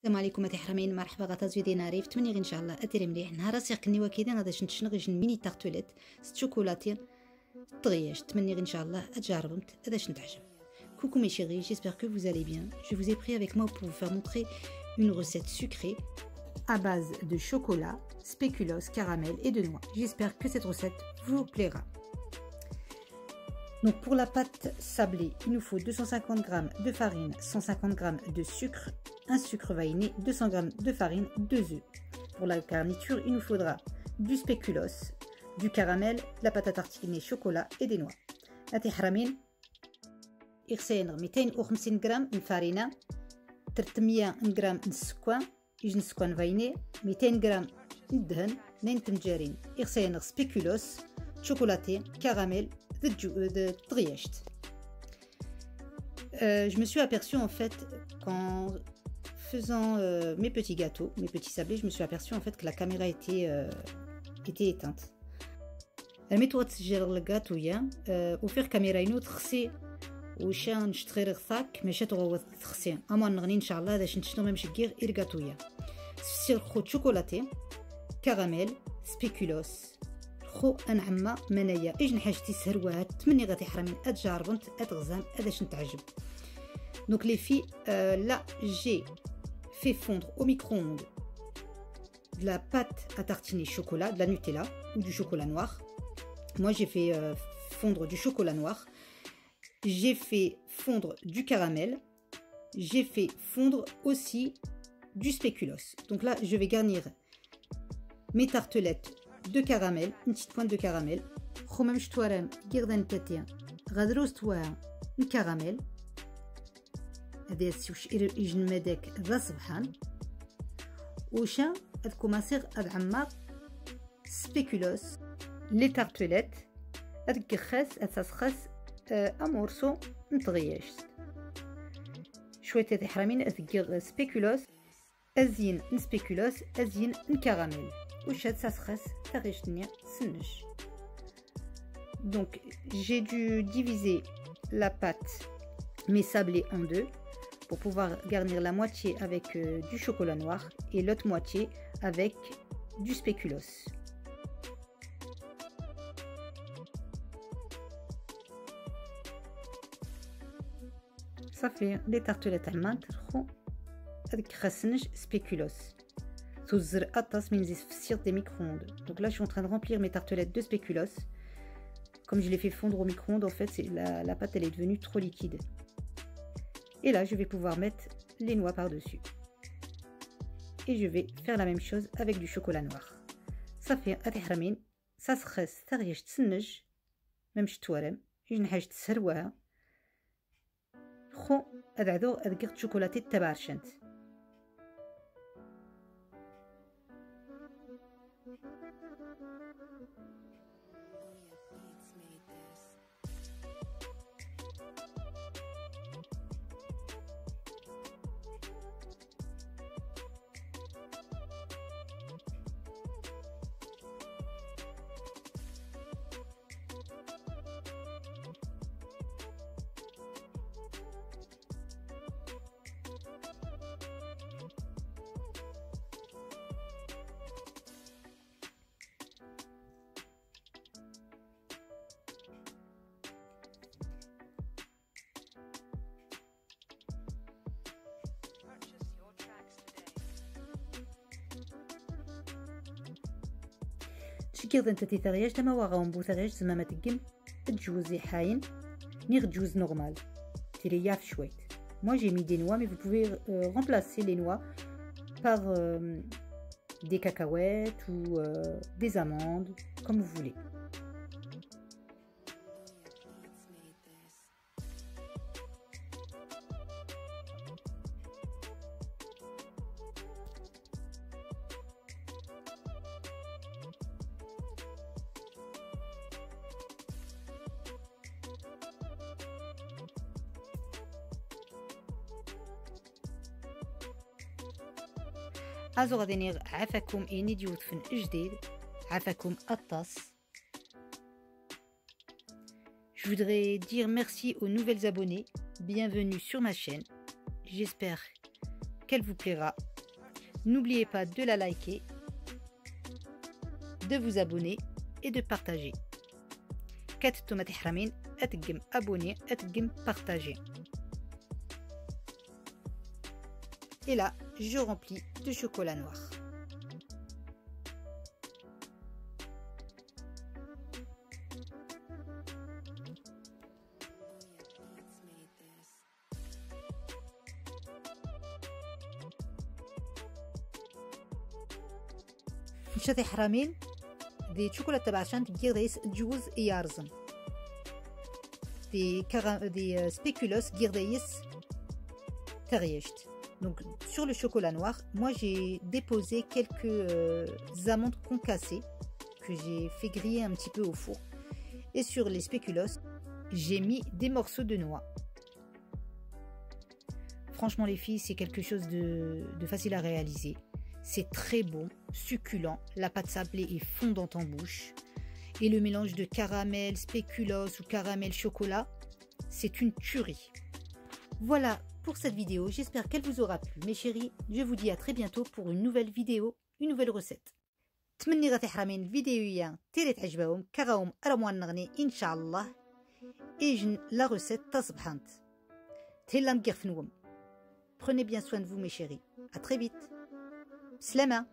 السلام عليكم حرامين، مرحبا غطازو ديناري في 8 ان شاء الله اتري مليح نهار سيقني وكذا غادي نتشنغ ميني تارتوليت ست شوكولاتين طغياش 8 ان شاء الله اتجربت هذا نتعجب. Coucou mes chéris, j'espère que vous allez bien. Je vous ai pris avec moi pour vous faire montrer une recette sucrée à base de chocolat, spéculoos, caramel et de noix. J'espère que cette recette vous plaira. Donc pour la pâte sablée, il nous faut 250 g de farine, 150 g de sucre, un sucre vanillé, 200 g de farine, 2 œufs. Pour la garniture, il nous faudra du spéculoos, du caramel, de la pâte à tartiner chocolat et des noix. حرامين يغسلنا 250 غرام من الفارينه، 300 غرام من السكوان، يجن سكوان فايني، 200 غرام من الدهن، 2 تمجارين يغسلنا سبيكولوس، شوكولاتي، كراميل، de trieste. Je me suis aperçue en fait qu'en faisant mes petits gâteaux, mes petits sablés, je me suis aperçue en fait que la caméra était éteinte. الميثود تسجيل الكاطويا وفير كاميراينو تخسي وشا نشتري رغثاك ماشي تغوض تخسي اما نغني ان شاء الله باش نشتو ميم شكير الكاطويا سير خو شوكولاتي كراميل سبيكولوس خو انعما منايا اجن حاجتي سهروات تمني غادي حرامين اتجاربنت اتغزام اداش نتعجب. Donc les filles, là j'ai fait fondre au micro-ondes de la pâte à tartiner chocolat, de la Nutella ou du chocolat noir. Moi j'ai fait fondre du chocolat noir, j'ai fait fondre du caramel, j'ai fait fondre aussi du spéculoos. Donc là je vais garnir mes tartelettes de caramel, une petite pointe de caramel. خمم شتوارم قيردن تاتيا غادروس توارم الكراميل هذا السوش يجن مداك ذا صبحان وشا هذكو ماسيغ عمار سبيكولوس لي تارتوليت هذاك خاص اساس امورسو نطغياش شويه هذي حرامين هذاك سبيكولوس ازين نسبيكولوس ازين نكراميل وش هاد ساسخاس تغيشتني سنش. Donc j'ai dû diviser la pâte mes sablés en deux pour pouvoir garnir la moitié avec du chocolat noir et l'autre moitié avec du spéculoos. Ça fait des tartelettes allemandes avec خاصنش spéculoos. Des micro-ondes. Donc là je suis en train de remplir mes tartelettes de spéculoos. Comme je l'ai fait fondre au micro-ondes, en fait la pâte elle est devenue trop liquide. Et là je vais pouvoir mettre les noix par dessus. Et je vais faire la même chose avec du chocolat noir. Ça fait حرامين ça سخاس تغيش تسنج ما مش توارم يجن حاجه تسروها خو ادعدو ادقيق شوكولاتي تبارشنت. شكير انت تيثرياج تما واغاهم بوثرياج زعما ما تقم تجوزي حاين نيغ جوز نورمال تيري ياف شويت. Moi j'ai mis des noix mais vous pouvez remplacer les noix par des cacahuètes ou des amandes comme vous voulez. ازو غادي نيغ عافاكم اني ديوت فن جديد عافاكم الطاس. Je voudrais dire merci aux nouvelles abonnées. Bienvenue sur ma chaîne. J'espère qu'elle vous plaira N'oubliez pas de la liker, de vous abonner et de partager. كاتتو ما تحرمين اتقم abonner اتقم partager. Et là, je remplis de chocolat noir. نشاطي حرامين دي شوكولاته تبع عشان تجيريس جوز يارزم دي spéculoos جيرديس تريشت. Donc sur le chocolat noir, moi j'ai déposé quelques amandes concassées que j'ai fait griller un petit peu au four. Et sur les spéculoos, j'ai mis des morceaux de noix. Franchement les filles, c'est quelque chose de facile à réaliser. C'est très bon, succulent, la pâte sablée est fondante en bouche. Et le mélange de caramel, spéculoos ou caramel chocolat, c'est une tuerie. Voilà pour cette vidéo, j'espère qu'elle vous aura plu. Mes chéris, je vous dis à très bientôt pour une nouvelle vidéo, une nouvelle recette. تمني غادي حرامين الفيديو تيري تعجبهم كراهم أرموان نغني إن شاء الله إيجن لا recette تصبحانت تهلا مقير نوم. Prenez bien soin de vous mes chéris. À très vite. بسلامة.